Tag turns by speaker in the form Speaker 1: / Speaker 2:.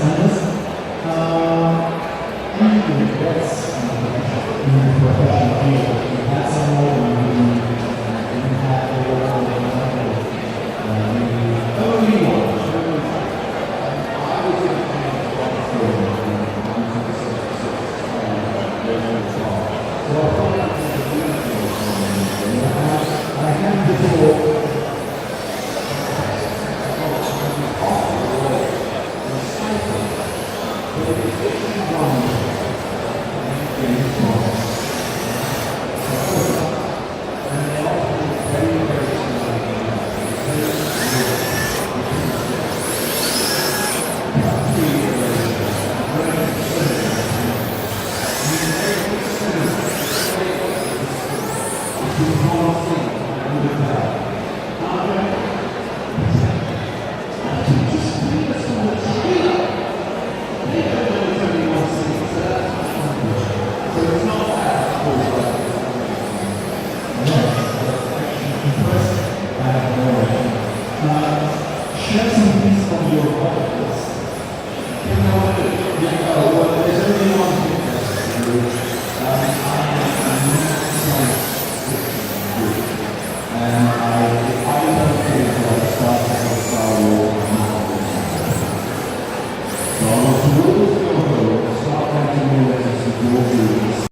Speaker 1: Sanders. Anything that's in the professional field, you have someone who you have a lot of early on. I have before. Share some things from your podcast.